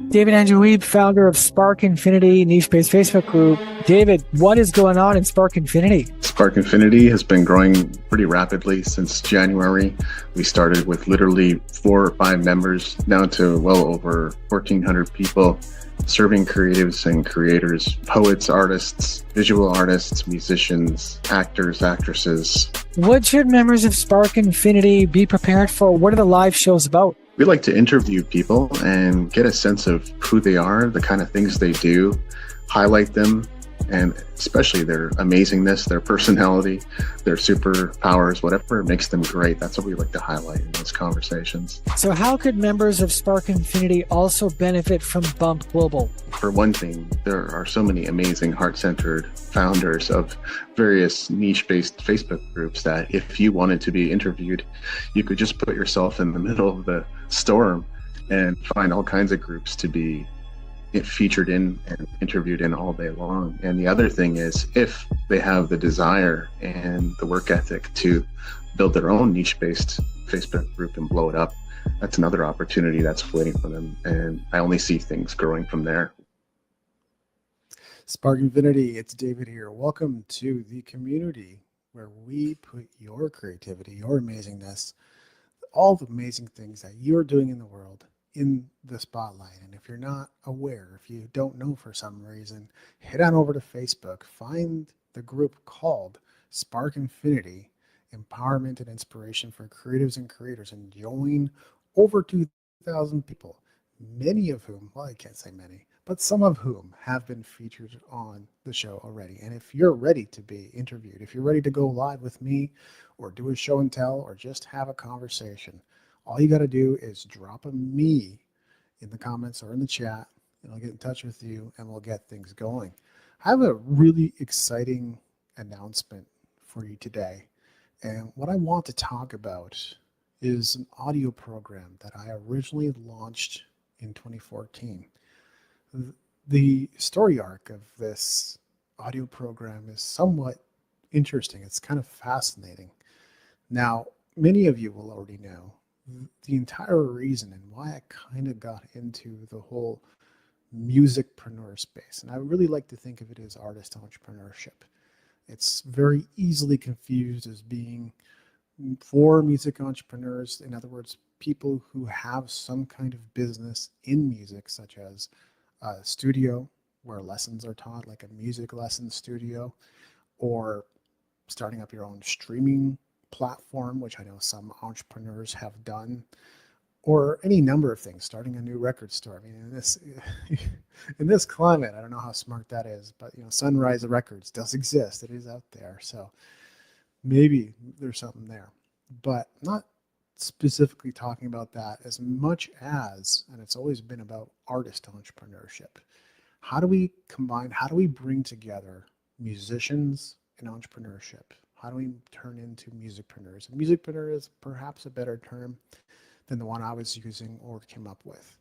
David Andrew Weeb, founder of Spark Infinity niche-based Facebook group. David, what is going on in Spark Infinity? Spark Infinity has been growing pretty rapidly since January. We started with literally 4 or 5 members, now to well over 1,400 people, serving creatives and creators, poets, artists, visual artists, musicians, actors, actresses. What should members of Spark Infinity be prepared for? What are the live shows about? We like to interview people and get a sense of who they are, the kind of things they do, highlight them, and especially their amazingness, their personality, their superpowers, whatever makes them great. That's what we like to highlight in those conversations. So how could members of Spark Infinity also benefit from Bump Global? For one thing, there are so many amazing heart-centered founders of various niche-based Facebook groups that if you wanted to be interviewed, you could just put yourself in the middle of the storm and find all kinds of groups to be featured in and interviewed in all day long. And the other thing is, if they have the desire and the work ethic to build their own niche-based Facebook group and blow it up, that's another opportunity that's waiting for them. And I only see things growing from there. Spark Infinity, it's David here. Welcome to the community where we put your creativity, your amazingness, all the amazing things that you're doing in the world in the spotlight. And if you're not aware, if you don't know for some reason, head on over to Facebook, find the group called Spark Infinity, Empowerment and Inspiration for Creatives and Creators, and join over 2,000 people, many of whom, well, I can't say many, but some of whom have been featured on the show already. And if you're ready to be interviewed, if you're ready to go live with me or do a show and tell or just have a conversation, all you got to do is drop a me in the comments or in the chat, and I'll get in touch with you and we'll get things going. I have a really exciting announcement for you today. And what I want to talk about is an audio program that I originally launched in 2014. The story arc of this audio program is somewhat interesting. It's kind of fascinating. Now, many of you will already know the entire reason and why I kind of got into the whole musicpreneur space. And I really like to think of it as artist entrepreneurship. It's very easily confused as being for music entrepreneurs. In other words, people who have some kind of business in music, such as a studio where lessons are taught, like a music lesson studio, or starting up your own streaming platform, which I know some entrepreneurs have done, or any number of things, starting a new record store. I mean, in this climate, I don't know how smart that is, but Sunrise Records does exist. It is out there. So maybe there's something there, but not specifically talking about that as much as, and it's always been about artist entrepreneurship. How do we combine, how do we bring together musicians and entrepreneurship? How do we turn into musicpreneurs? And musicpreneur is perhaps a better term than the one I was using or came up with.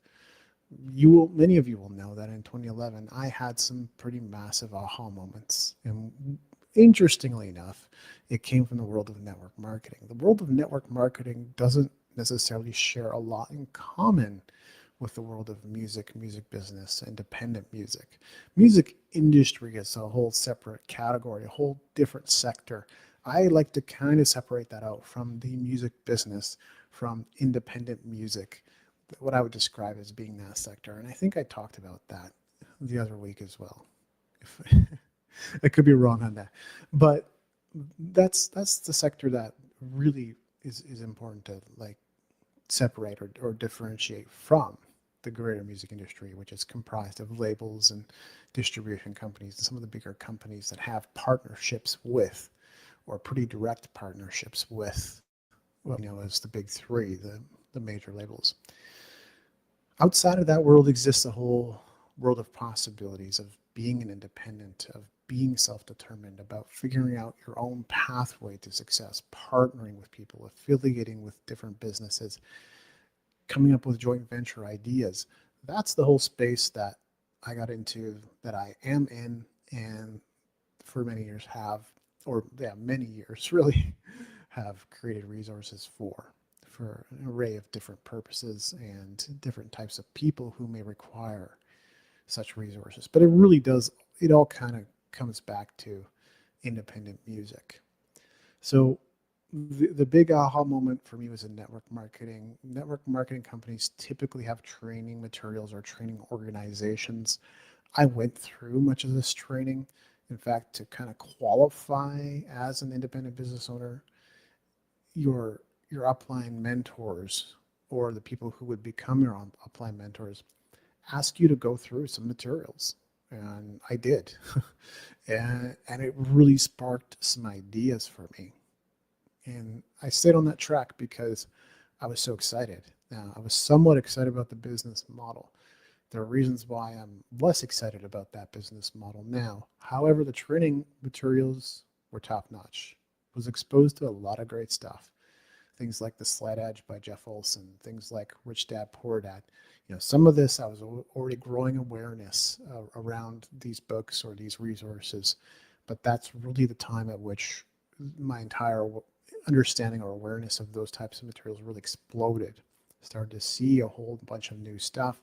Many of you will know that in 2011, I had some pretty massive aha moments. And interestingly enough, it came from the world of network marketing. The world of network marketing doesn't necessarily share a lot in common with the world of music business, independent music. Music industry is a whole separate category, a whole different sector. I like to kind of separate that out from the music business, from independent music, what I would describe as being that sector. And I think I talked about that the other week as well. I could be wrong on that, but that's the sector that really is important to like separate or differentiate from the greater music industry, which is comprised of labels and distribution companies and some of the bigger companies that have partnerships with, or pretty direct partnerships with, what we know as the big three, the major labels. Outside of that world exists a whole world of possibilities of being an independent, of being self-determined, about figuring out your own pathway to success, partnering with people, affiliating with different businesses, coming up with joint venture ideas. That's the whole space that I got into, that I am in, and for many years many years really have created resources for for an array of different purposes and different types of people who may require such resources. But it really does, it all kind of comes back to independent music. So the big aha moment for me was in network marketing. Network marketing companies typically have training materials or training organizations. I went through much of this training. In fact, to kind of qualify as an independent business owner, your upline mentors or the people who would become your upline mentors ask you to go through some materials. And I did. and it really sparked some ideas for me. And I stayed on that track because I was so excited. Now, I was somewhat excited about the business model. There are reasons why I'm less excited about that business model now. However, the training materials were top notch. I was exposed to a lot of great stuff. Things like The Slight Edge by Jeff Olson, things like Rich Dad Poor Dad. Some of this I was already growing awareness around these books or these resources, but that's really the time at which my entire understanding or awareness of those types of materials really exploded. Started to see a whole bunch of new stuff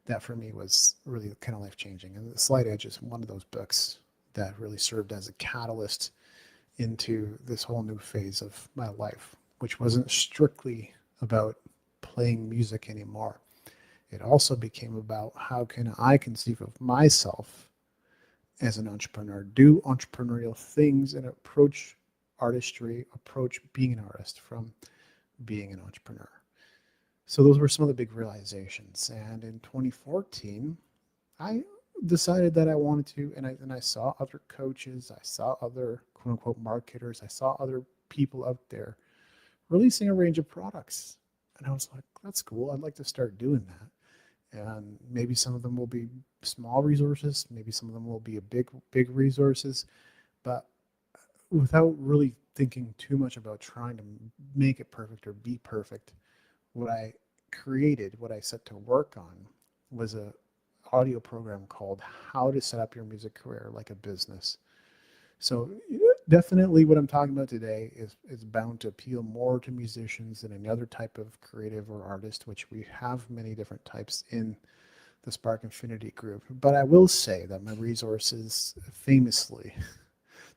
that for me was really kind of life-changing. And The Slight Edge is one of those books that really served as a catalyst into this whole new phase of my life, which wasn't strictly about playing music anymore. It also became about how can I conceive of myself as an entrepreneur, do entrepreneurial things, and approach artistry, approach being an artist from being an entrepreneur. So those were some of the big realizations. And in 2014, I decided that I wanted to, and I saw other coaches, I saw other quote unquote marketers, I saw other people out there releasing a range of products. And I was like, that's cool. I'd like to start doing that. And maybe some of them will be small resources, maybe some of them will be a big resources, but without really thinking too much about trying to make it perfect or be perfect, what I created, what I set to work on was a audio program called How to Set Up Your Music Career Like a Business. So definitely what I'm talking about today is bound to appeal more to musicians than any other type of creative or artist, which we have many different types in the Spark Infinity group. But I will say that my resources famously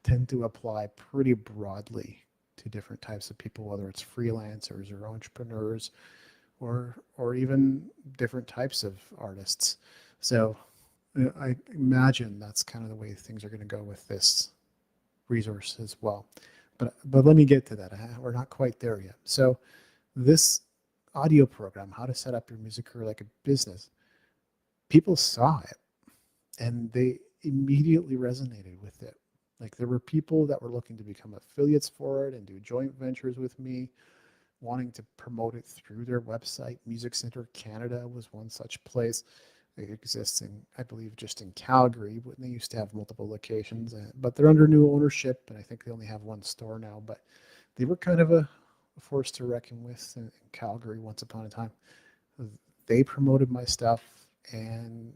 tend to apply pretty broadly to different types of people, whether it's freelancers or entrepreneurs or even different types of artists. So I imagine that's kind of the way things are going to go with this resource as well. But let me get to that. We're not quite there yet. So this audio program, How to Set Up Your Music Career Like a Business, people saw it and they immediately resonated with it. Like there were people that were looking to become affiliates for it and do joint ventures with me, wanting to promote it through their website. Music Center Canada was one such place. It exists in, I believe, just in Calgary, but they used to have multiple locations, but they're under new ownership, and I think they only have one store now, but they were kind of a force to reckon with in Calgary once upon a time. They promoted my stuff, and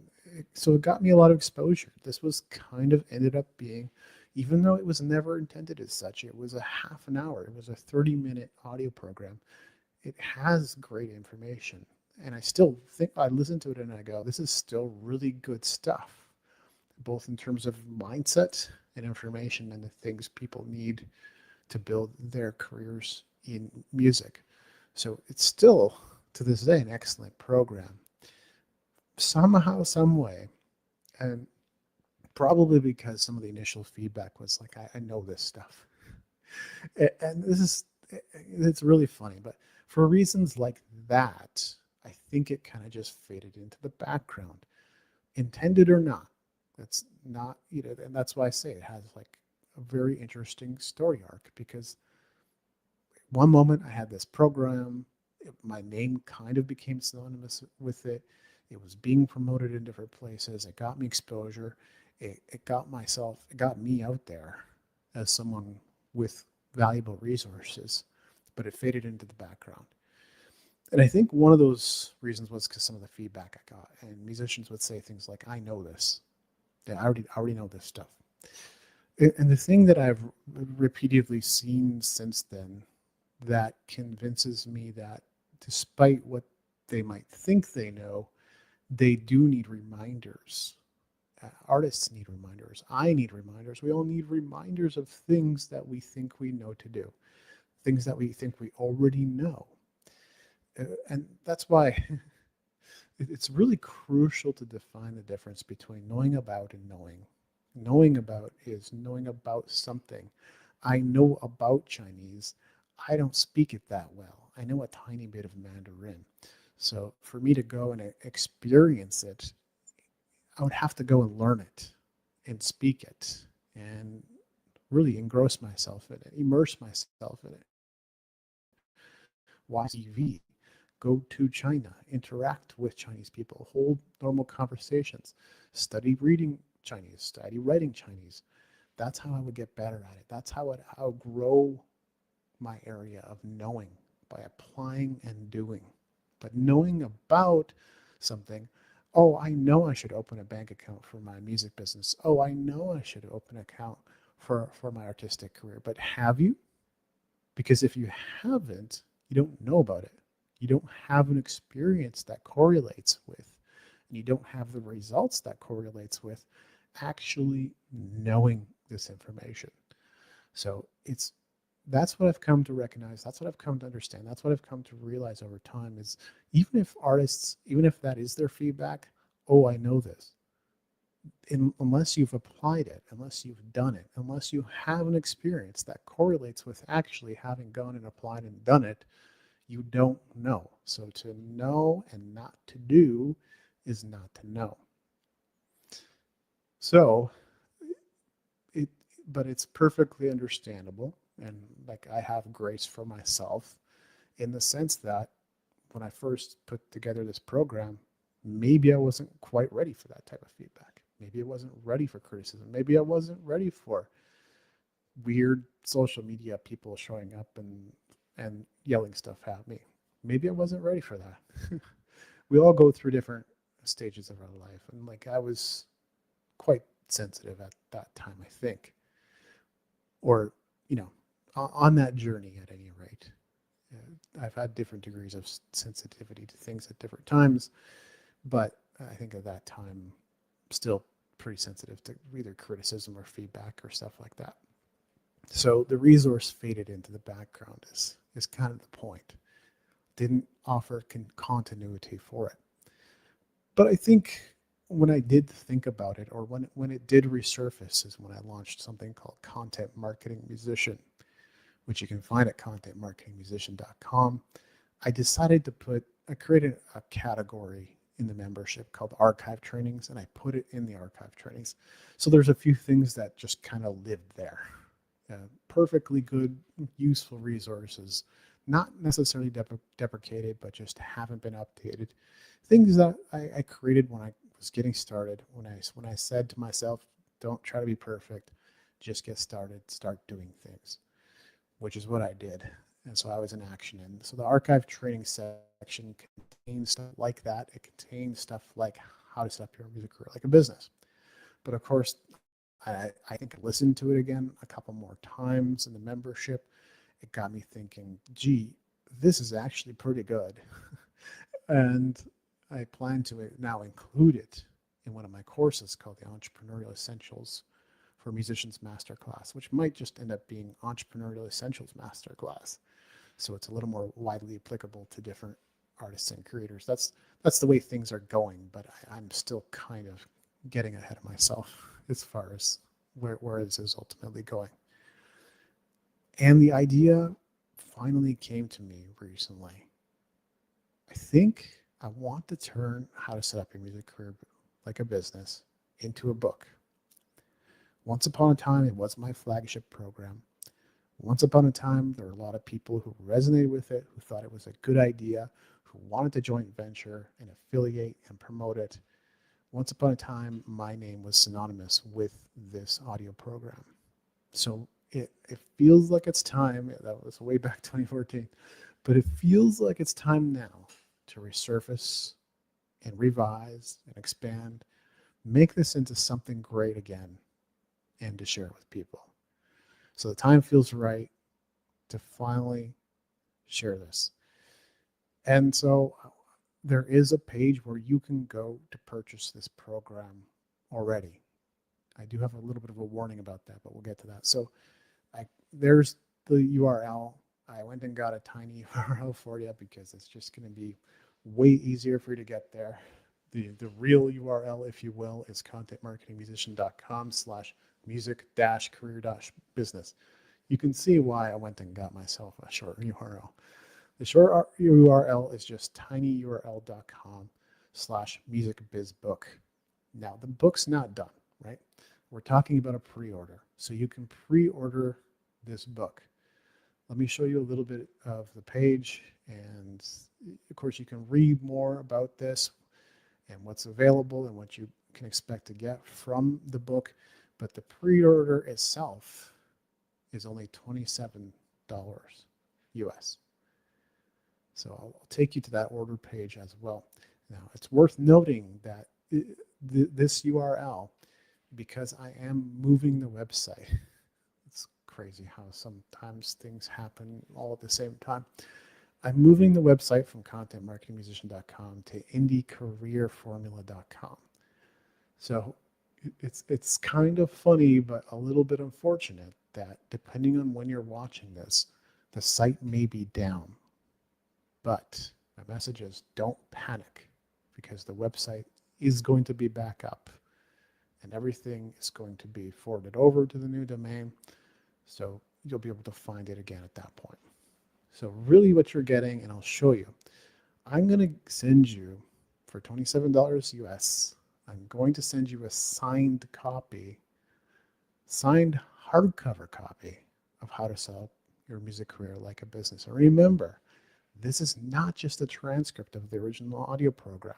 so it got me a lot of exposure. This was kind of ended up being, even though it was never intended as such, it was a half an hour, it was a 30-minute audio program. It has great information. And I still think I listen to it and I go, this is still really good stuff, both in terms of mindset and information and the things people need to build their careers in music. So it's still, to this day, an excellent program. Somehow, some way, and probably because some of the initial feedback was like, I know this stuff. And it's really funny, but for reasons like that, I think it kind of just faded into the background, intended or not. That's not, and that's why I say it has like a very interesting story arc, because one moment I had this program, my name kind of became synonymous with it. It was being promoted in different places. It got me exposure. It got me out there as someone with valuable resources, but it faded into the background. And I think one of those reasons was because some of the feedback I got, and musicians would say things like, I know this. Yeah, I already know this stuff. And the thing that I've repeatedly seen since then, that convinces me that despite what they might think they know, they do need reminders. Artists need reminders. I need reminders. We all need reminders of things that we think we know to do, things that we think we already know. And that's why it's really crucial to define the difference between knowing about and knowing. Knowing about is knowing about something. I know about Chinese. I don't speak it that well. I know a tiny bit of Mandarin. So for me to go and experience it, I would have to go and learn it and speak it and really engross myself in it, immerse myself in it. Watch TV, go to China, interact with Chinese people, hold normal conversations, study reading Chinese, study writing Chinese. That's how I would get better at it. That's how I'll grow my area of knowing, by applying and doing. But knowing about something, oh, I know I should open a bank account for my music business. Oh, I know I should open an account for my artistic career. But have you? Because if you haven't, you don't know about it. You don't have an experience that correlates with, and you don't have the results that correlates with actually knowing this information. So that's what I've come to recognize. That's what I've come to understand. That's what I've come to realize over time is even if artists, even if that is their feedback, oh, I know this. Unless you've applied it, unless you've done it, unless you have an experience that correlates with actually having gone and applied and done it, you don't know. So to know and not to do is not to know. So but it's perfectly understandable. And like I have grace for myself in the sense that when I first put together this program, maybe I wasn't quite ready for that type of feedback. Maybe I wasn't ready for criticism. Maybe I wasn't ready for weird social media people showing up and yelling stuff at me. Maybe I wasn't ready for that. We all go through different stages of our life. And like I was quite sensitive at that time, I think. Or, on that journey at any rate. I've had different degrees of sensitivity to things at different times, but I think at that time, still pretty sensitive to either criticism or feedback or stuff like that. So the resource faded into the background is kind of the point. Didn't offer continuity for it. But I think when I did think about it, or when it did resurface, is when I launched something called Content Marketing Musician, which you can find at contentmarketingmusician.com. I created a category in the membership called archive trainings, and I put it in the archive trainings. So there's a few things that just kind of lived there. Perfectly good, useful resources, not necessarily deprecated, but just haven't been updated. Things that I created when I was getting started, when I said to myself, don't try to be perfect, just get started, start doing things, which is what I did. And so I was in action. And so the archive training section contains stuff like that. It contains stuff like how to set up your music career like a business. But of course, I think I listened to it again a couple more times in the membership. It got me thinking, gee, this is actually pretty good. And I plan to now include it in one of my courses called the Entrepreneurial Essentials for Musicians Masterclass, which might just end up being Entrepreneurial Essentials Masterclass. So it's a little more widely applicable to different artists and creators. That's the way things are going, but I'm still kind of getting ahead of myself as far as where this is ultimately going. And the idea finally came to me recently. I think I want to turn How to Set Up Your Music Career Like a Business into a book. Once upon a time, it was my flagship program. Once upon a time, there were a lot of people who resonated with it, who thought it was a good idea, who wanted to joint venture and affiliate and promote it. Once upon a time, my name was synonymous with this audio program. So it feels like it's time, that was way back 2014, but it feels like it's time now to resurface and revise and expand, make this into something great again, and to share it with people. So the time feels right to finally share this. And so there is a page where you can go to purchase this program already. I do have a little bit of a warning about that, but we'll get to that. So there's the URL. I went and got a tiny URL for you because it's just going to be way easier for you to get there. The real URL, if you will, is contentmarketingmusician.com/music-career-business. You can see why I went and got myself a short URL. The short URL is just tinyurl.com/musicbizbook. Now, the book's not done, right? We're talking about a pre-order. So you can pre-order this book. Let me show you a little bit of the page. And of course, you can read more about this and what's available and what you can expect to get from the book. But the pre-order itself is only $27 US. So I'll take you to that order page as well. Now, it's worth noting that this URL, because I am moving the website, it's crazy how sometimes things happen all at the same time. I'm moving the website from contentmarketingmusician.com to indiecareerformula.com. So it's kind of funny, but a little bit unfortunate that depending on when you're watching this, the site may be down. But my message is don't panic, because the website is going to be back up and everything is going to be forwarded over to the new domain. So you'll be able to find it again at that point. So really what you're getting, and I'll show you, I'm going to send you for $27 US, I'm going to send you a signed copy, signed hardcover copy of How to Sell Your Music Career Like a Business. And remember, this is not just a transcript of the original audio program.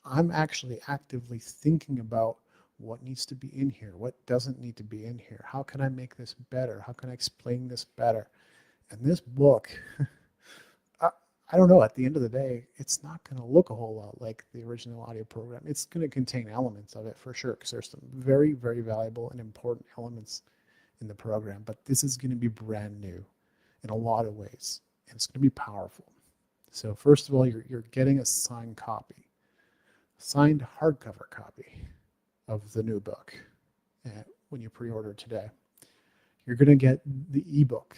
I'm actually actively thinking about what needs to be in here, what doesn't need to be in here, how can I make this better, how can I explain this better. And this book, I don't know, at the end of the day, it's not going to look a whole lot like the original audio program. It's going to contain elements of it for sure, because there's some very, very valuable and important elements in the program. But this is going to be brand new in a lot of ways, and it's going to be powerful. So first of all, you're getting a signed copy, signed hardcover copy of the new book when you pre-order today. You're going to get the ebook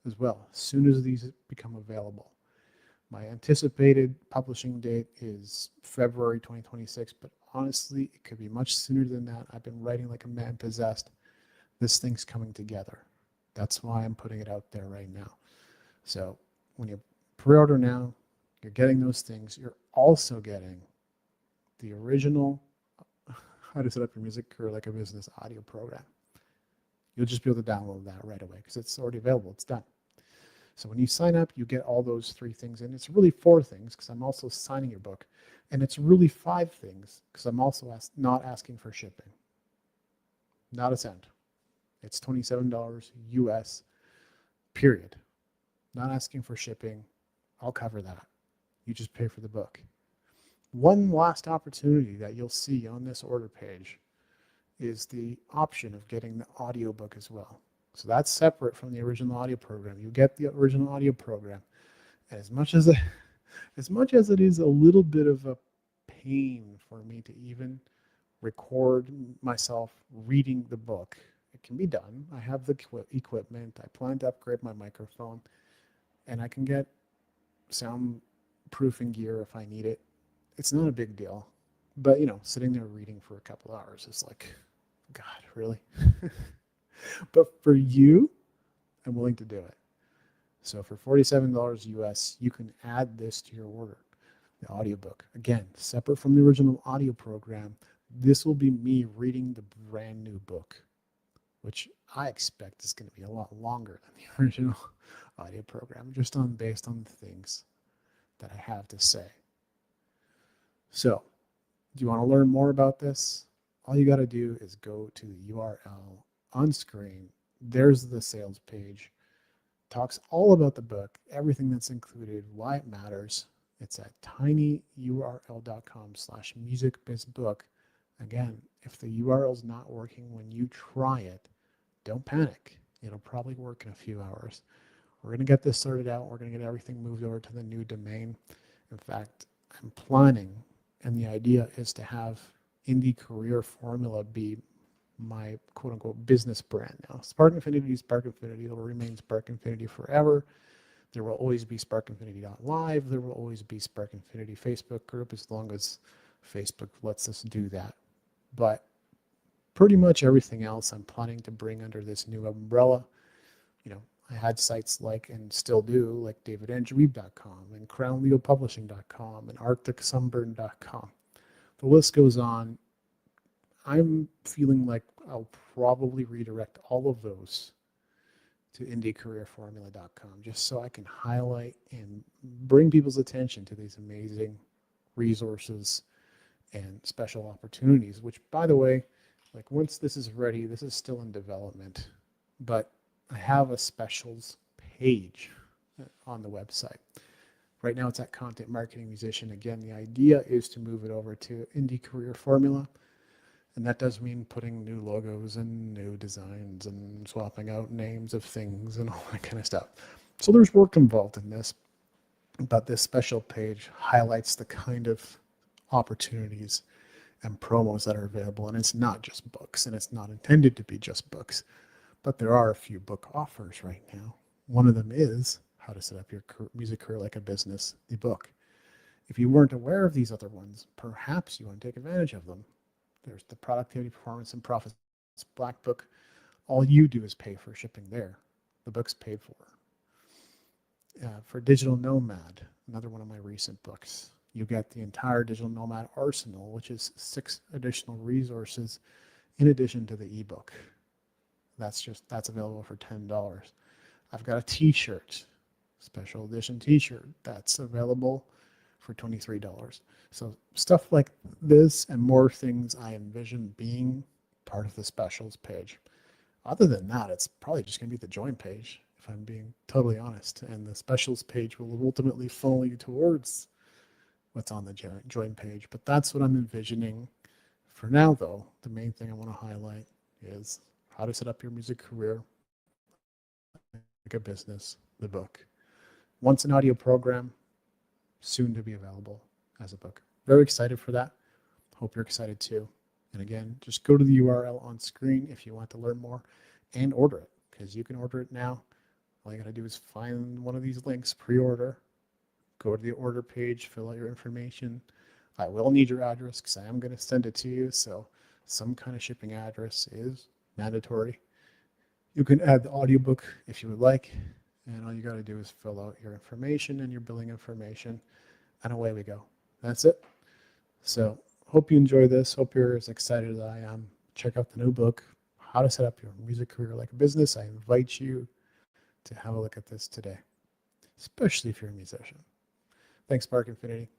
as well as soon as these become available. My anticipated publishing date is February 2026, but honestly, it could be much sooner than that. I've been writing like a man possessed. This thing's coming together. That's why I'm putting it out there right now. So when you pre-order now, you're getting those things. You're also getting the original How to Set Up Your Music Career Like a Business audio program. You'll just be able to download that right away because it's already available. It's done. So when you sign up, you get all those 3 things. And it's really 4 things because I'm also signing your book. And it's really 5 things because I'm also not asking for shipping. Not a cent. It's $27 US, period. Not asking for shipping. I'll cover that. You just pay for the book. One last opportunity that you'll see on this order page is the option of getting the audiobook as well. So that's separate from the original audio program. You get the original audio program. And as much as it is a little bit of a pain for me to even record myself reading the book, it can be done. I have the equipment. I plan to upgrade my microphone, and I can get soundproofing gear if I need it. It's not a big deal. But, sitting there reading for a couple hours is like, God, really? But for you, I'm willing to do it. So for $47 US, you can add this to your order, the audiobook. Again, separate from the original audio program, this will be me reading the brand new book, which I expect is going to be a lot longer than the original audio program, just based on the things that I have to say. So, do you want to learn more about this? All you got to do is go to the URL on screen. There's the sales page. Talks all about the book, everything that's included, why it matters. It's at tinyurl.com/musicbizbook. Again, if the URL is not working when you try it, don't panic. It'll probably work in a few hours. We're going to get this sorted out. We're going to get everything moved over to the new domain. In fact, I'm planning, and the idea is to have Indie Career Formula be my quote unquote business brand now. Spark Infinity is Spark Infinity. It will remain Spark Infinity forever. There will always be sparkinfinity.live. There will always be Spark Infinity Facebook group as long as Facebook lets us do that. But pretty much everything else I'm planning to bring under this new umbrella. You know, I had sites like, and still do, like davidandreweeb.com and crownleopublishing.com and arcticsunburn.com. The list goes on. I'm feeling like I'll probably redirect all of those to indiecareerformula.com just so I can highlight and bring people's attention to these amazing resources and special opportunities, which, by the way, like once this is ready, this is still in development, but I have a specials page on the website. Right now it's at Content Marketing Musician. Again, the idea is to move it over to Indie Career Formula. And that does mean putting new logos and new designs and swapping out names of things and all that kind of stuff. So there's work involved in this, but this special page highlights the kind of opportunities and promos that are available. And it's not just books, and it's not intended to be just books, but there are a few book offers right now. One of them is How to Set Up Your Music Career Like a Business, the book. If you weren't aware of these other ones, perhaps you want to take advantage of them. There's the Productivity, Performance, and Profits Black Book. All you do is pay for shipping there. The book's paid for. For Digital Nomad, another one of my recent books, you get the entire Digital Nomad arsenal, which is 6 additional resources in addition to the ebook. That's available for $10. I've got a t-shirt, special edition t-shirt, that's available for $23. So stuff like this and more things I envision being part of the specials page. Other than that, it's probably just going to be the join page, if I'm being totally honest. And the specials page will ultimately funnel you towards what's on the join page. But that's what I'm envisioning. For now, though, the main thing I want to highlight is How to Set Up Your Music Career Like a Business, the book. Once an audio program, soon to be available as a book. Very excited for that. Hope you're excited too. And again, just go to the URL on screen if you want to learn more and order it, because you can order it now. All you got to do is find one of these links, pre-order, go to the order page, fill out your information. I will need your address because I am going to send it to you. So some kind of shipping address is mandatory. You can add the audiobook if you would like. And all you got to do is fill out your information and your billing information, and away we go. That's it. So hope you enjoy this. Hope you're as excited as I am. Check out the new book, How to Set Up Your Music Career Like a Business. I invite you to have a look at this today, especially if you're a musician. Thanks, Spark Infinity.